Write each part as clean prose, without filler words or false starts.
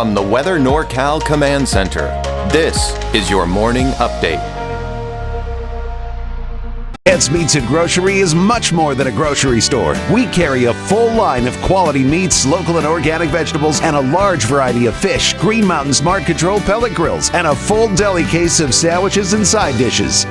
From the Weather NorCal Command Center, this is your morning update. Eds Meats and Grocery is much more than a grocery store. We carry a full line of quality meats, local and organic vegetables, and a large variety of fish, Green Mountain Smart Control pellet grills, and a full deli case of sandwiches and side dishes.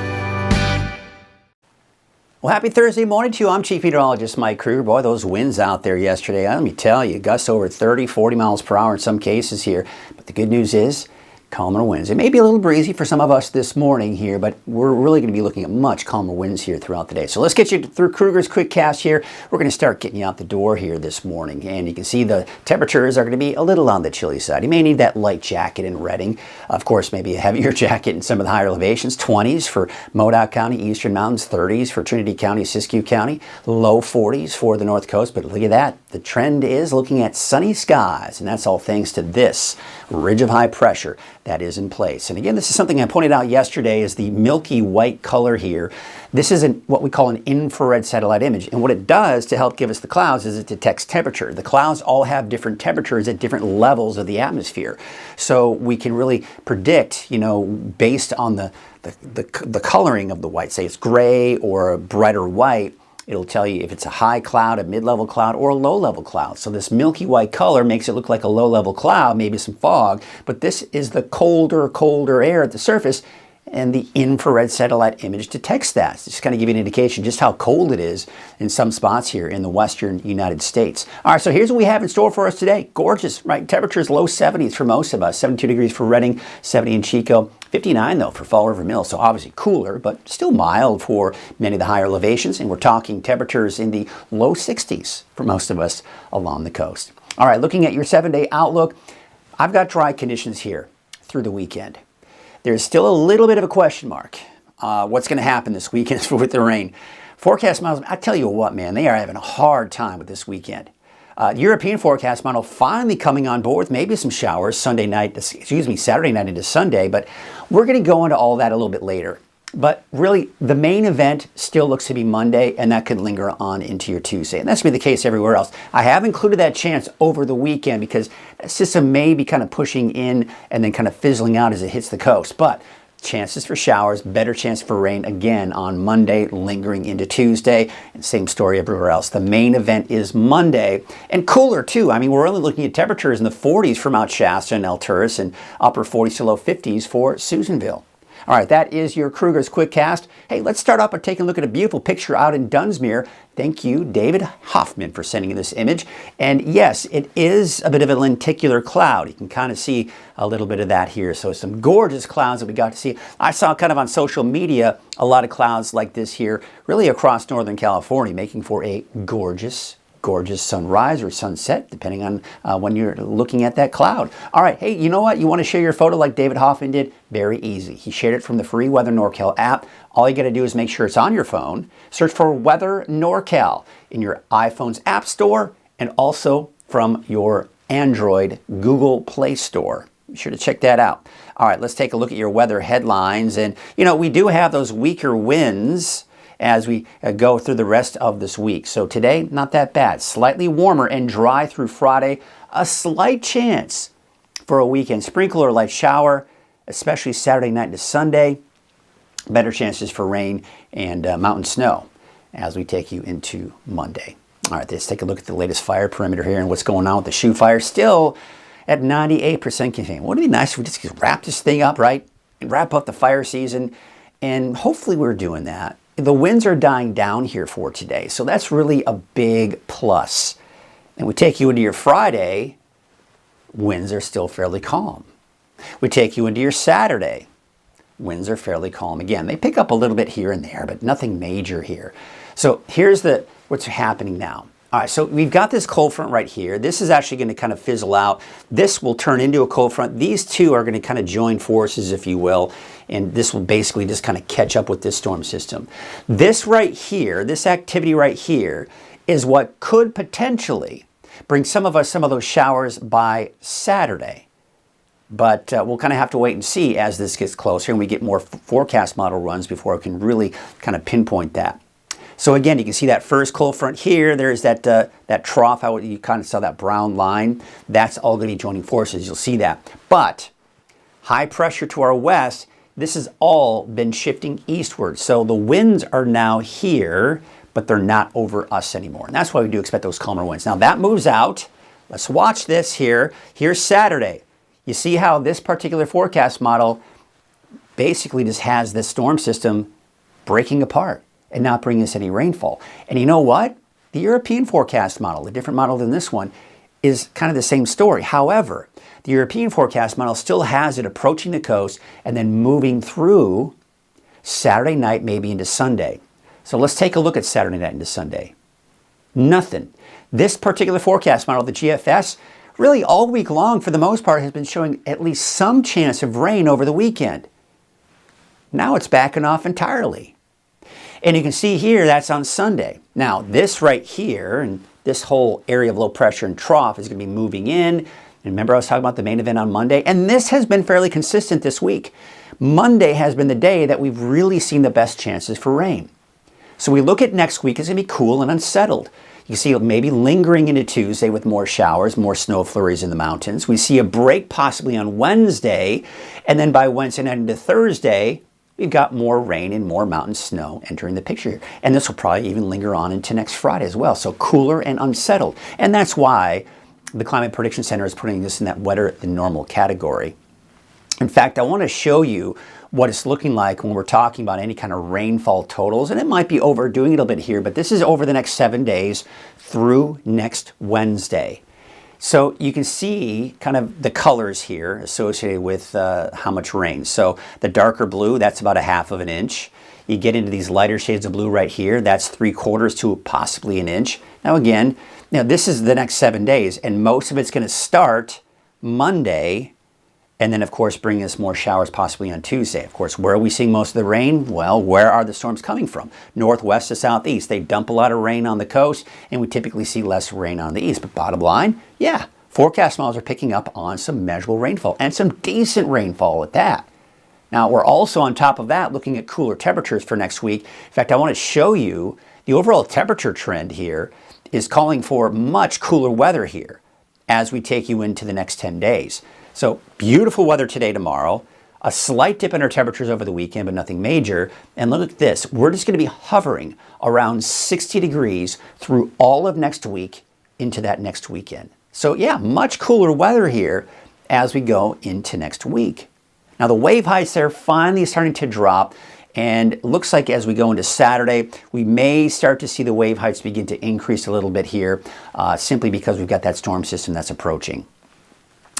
Well, happy Thursday morning to you. I'm Chief Meteorologist Mike Kruger. Boy, those winds out there yesterday, let me tell you, gusts over 30, 40 miles per hour in some cases here. But the good news is, calmer winds. It may be a little breezy for some of us this morning here, but we're really going to be looking at much calmer winds here throughout the day. So let's get you through Kruger's Quick Cast here. We're going to start getting you out the door here this morning. And you can see the temperatures are going to be a little on the chilly side. You may need that light jacket in Redding. Of course, maybe a heavier jacket in some of the higher elevations. 20s for Modoc County, Eastern Mountains. 30s for Trinity County, Siskiyou County. Low 40s for the North Coast. But look at that. The trend is looking at sunny skies. And that's all thanks to this ridge of high pressure that is in place. And again, this is something I pointed out yesterday, is the milky white color here. This is what we call an infrared satellite image. And what it does to help give us the clouds is it detects temperature. The clouds all have different temperatures at different levels of the atmosphere. So we can really predict, based on the coloring of the white, say it's gray or a brighter white, it'll tell you if it's a high cloud, a mid-level cloud, or a low-level cloud. So this milky white color makes it look like a low-level cloud, maybe some fog, but this is the colder air at the surface, and the infrared satellite image detects that. It's just kind of give you an indication just how cold it is in some spots here in the western United States. All right, so here's what we have in store for us today. Gorgeous, right? Temperatures low 70s for most of us. 72 degrees for Redding, 70 in Chico. 59 though for Fall River Mills, so obviously cooler, but still mild for many of the higher elevations. And we're talking temperatures in the low 60s for most of us along the coast. All right, looking at your 7-day outlook, I've got dry conditions here through the weekend. There's still a little bit of a question mark. What's going to happen this weekend with the rain? Forecast models, I tell you what, man, they are having a hard time with this weekend. European forecast model finally coming on board with maybe some showers Saturday night into Sunday, but we're going to go into all that a little bit later. But really, the main event still looks to be Monday, and that could linger on into your Tuesday. And that's going to be the case everywhere else. I have included that chance over the weekend because that system may be kind of pushing in and then kind of fizzling out as it hits the coast. But chances for showers, better chance for rain again on Monday, lingering into Tuesday. And same story everywhere else. The main event is Monday, and cooler too. I mean, we're only looking at temperatures in the 40s for Mount Shasta and Alturas, and upper 40s to low 50s for Susanville. All right, that is your Kruger's Quick Cast. Hey, let's start off by taking a look at a beautiful picture out in Dunsmuir. Thank you, David Hoffman, for sending this image. And yes, it is a bit of a lenticular cloud. You can kind of see a little bit of that here. So some gorgeous clouds that we got to see. I saw kind of on social media a lot of clouds like this here, really across Northern California, making for a gorgeous sunrise or sunset, depending on when you're looking at that cloud. All right, hey, you know what? You want to share your photo like David Hoffman did? Very easy. He shared it from the free Weather NorCal app. All you got to do is make sure it's on your phone. Search for Weather NorCal in your iPhone's App Store and also from your Android Google Play Store. Be sure to check that out. All right, let's take a look at your weather headlines. And, we do have those weaker winds as we go through the rest of this week. So today, not that bad. Slightly warmer and dry through Friday. A slight chance for a weekend sprinkle or light shower, especially Saturday night into Sunday. Better chances for rain and mountain snow as we take you into Monday. All right, let's take a look at the latest fire perimeter here and what's going on with the shoe fire. Still at 98% contained. Wouldn't it be nice if we just wrap this thing up, right? And wrap up the fire season. And hopefully we're doing that. The winds are dying down here for today, so that's really a big plus. And we take you into your Friday, winds are still fairly calm. We take you into your Saturday, winds are fairly calm again. They pick up a little bit here and there, but nothing major here. So here's what's happening now. All right, so we've got this cold front right here. This is actually going to kind of fizzle out. This will turn into a cold front. These two are going to kind of join forces, if you will, and this will basically just kind of catch up with this storm system. This right here, this activity right here, is what could potentially bring some of those showers by Saturday. But we'll kind of have to wait and see as this gets closer and we get more forecast model runs before I can really kind of pinpoint that. So again, you can see that first cold front here. There's that that trough, how you kind of saw that brown line. That's all going to be joining forces. You'll see that. But high pressure to our west, this has all been shifting eastward. So the winds are now here, but they're not over us anymore. And that's why we do expect those calmer winds. Now that moves out. Let's watch this here. Here's Saturday. You see how this particular forecast model basically just has this storm system breaking apart and not bringing us any rainfall. And you know what? The European forecast model, a different model than this one, is kind of the same story. However, the European forecast model still has it approaching the coast and then moving through Saturday night, maybe into Sunday. So let's take a look at Saturday night into Sunday. Nothing. This particular forecast model, the GFS, really all week long for the most part has been showing at least some chance of rain over the weekend. Now it's backing off entirely. And you can see here, that's on Sunday. Now, this right here, and this whole area of low pressure and trough is going to be moving in. And remember I was talking about the main event on Monday? And this has been fairly consistent this week. Monday has been the day that we've really seen the best chances for rain. So we look at next week, it's going to be cool and unsettled. You see it maybe lingering into Tuesday with more showers, more snow flurries in the mountains. We see a break possibly on Wednesday, and then by Wednesday night into Thursday, we've got more rain and more mountain snow entering the picture here. And this will probably even linger on into next Friday as well. So cooler and unsettled. And that's why the Climate Prediction Center is putting this in that wetter than normal category. In fact, I want to show you what it's looking like when we're talking about any kind of rainfall totals. And it might be overdoing it a little bit here, but this is over the next 7 days through next Wednesday. So you can see kind of the colors here associated with how much rain. So the darker blue, that's about 1/2 inch. You get into these lighter shades of blue right here, that's 3/4 to possibly an inch. Now again, this is the next 7 days, and most of it's going to start Monday, and then of course bring us more showers possibly on Tuesday. Of course, where are we seeing most of the rain? Well, where are the storms coming from? Northwest to southeast. They dump a lot of rain on the coast, and we typically see less rain on the east. But bottom line, yeah, forecast models are picking up on some measurable rainfall, and some decent rainfall at that. Now, we're also on top of that looking at cooler temperatures for next week. In fact, I want to show you the overall temperature trend here is calling for much cooler weather here as we take you into the next 10 days. So beautiful weather today, tomorrow, a slight dip in our temperatures over the weekend, but nothing major. And look at this, we're just going to be hovering around 60 degrees through all of next week into that next weekend. So yeah, much cooler weather here as we go into next week. Now the wave heights are finally starting to drop, and it looks like as we go into Saturday, we may start to see the wave heights begin to increase a little bit here, simply because we've got that storm system that's approaching.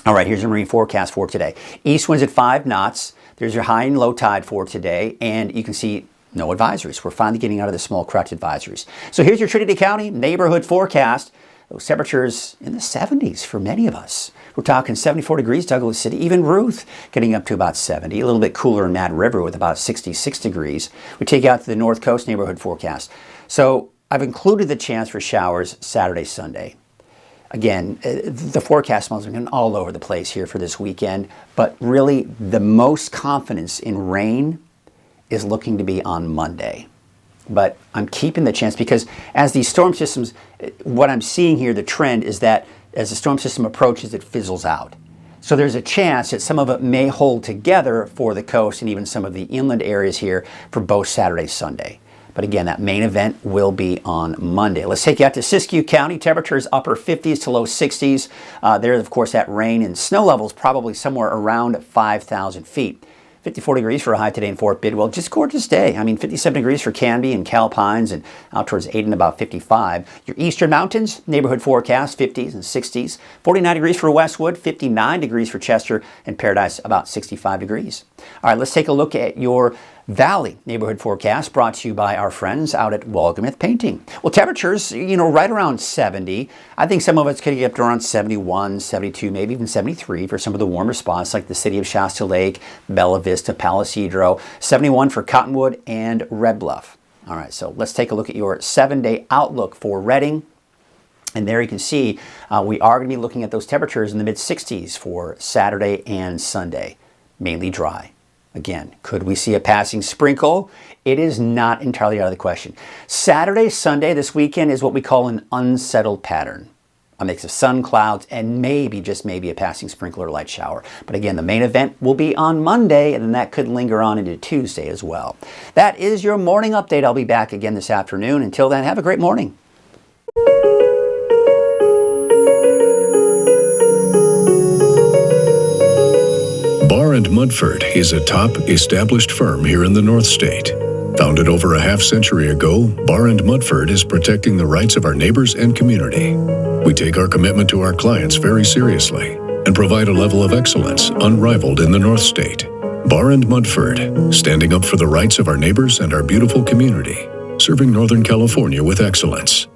All right, here's your marine forecast for today. East winds at 5 knots. There's your high and low tide for today, and you can see no advisories. We're finally getting out of the small craft advisories. So here's your Trinity County neighborhood forecast. Those temperatures in the 70s for many of us. We're talking 74 degrees, Douglas City, even Ruth getting up to about 70. A little bit cooler in Mad River with about 66 degrees. We take out to the North Coast neighborhood forecast. So I've included the chance for showers Saturday, Sunday. Again, the forecast models are going all over the place here for this weekend, but really the most confidence in rain is looking to be on Monday. But I'm keeping the chance because as these storm systems, what I'm seeing here, the trend is that as the storm system approaches, it fizzles out. So there's a chance that some of it may hold together for the coast and even some of the inland areas here for both Saturday, Sunday. But again, that main event will be on Monday. Let's take you out to Siskiyou County. Temperatures upper 50s to low 60s. There, of course, that rain and snow levels probably somewhere around 5,000 feet. 54 degrees for a high today in Fort Bidwell. Just gorgeous day. I mean, 57 degrees for Canby and Calpines, and out towards Aden about 55. Your eastern mountains, neighborhood forecast, 50s and 60s. 49 degrees for Westwood, 59 degrees for Chester, and Paradise about 65 degrees. All right, let's take a look at your Valley neighborhood forecast brought to you by our friends out at Walgamith Painting. Well, temperatures, right around 70. I think some of it's going to get up to around 71, 72, maybe even 73 for some of the warmer spots like the city of Shasta Lake, Bella Vista, Palisadro. 71 for Cottonwood and Red Bluff. All right, so let's take a look at your 7-day outlook for Redding. And there you can see we are going to be looking at those temperatures in the mid-60s for Saturday and Sunday. Mainly dry. Again, could we see a passing sprinkle? It is not entirely out of the question. Saturday, Sunday, this weekend is what we call an unsettled pattern. A mix of sun, clouds, and maybe, just maybe, a passing sprinkle or light shower. But again, the main event will be on Monday, and then that could linger on into Tuesday as well. That is your morning update. I'll be back again this afternoon. Until then, have a great morning. Barr & Mudford is a top, established firm here in the North State. Founded over a half-century ago, Barr & Mudford is protecting the rights of our neighbors and community. We take our commitment to our clients very seriously and provide a level of excellence unrivaled in the North State. Barr & Mudford, standing up for the rights of our neighbors and our beautiful community, serving Northern California with excellence.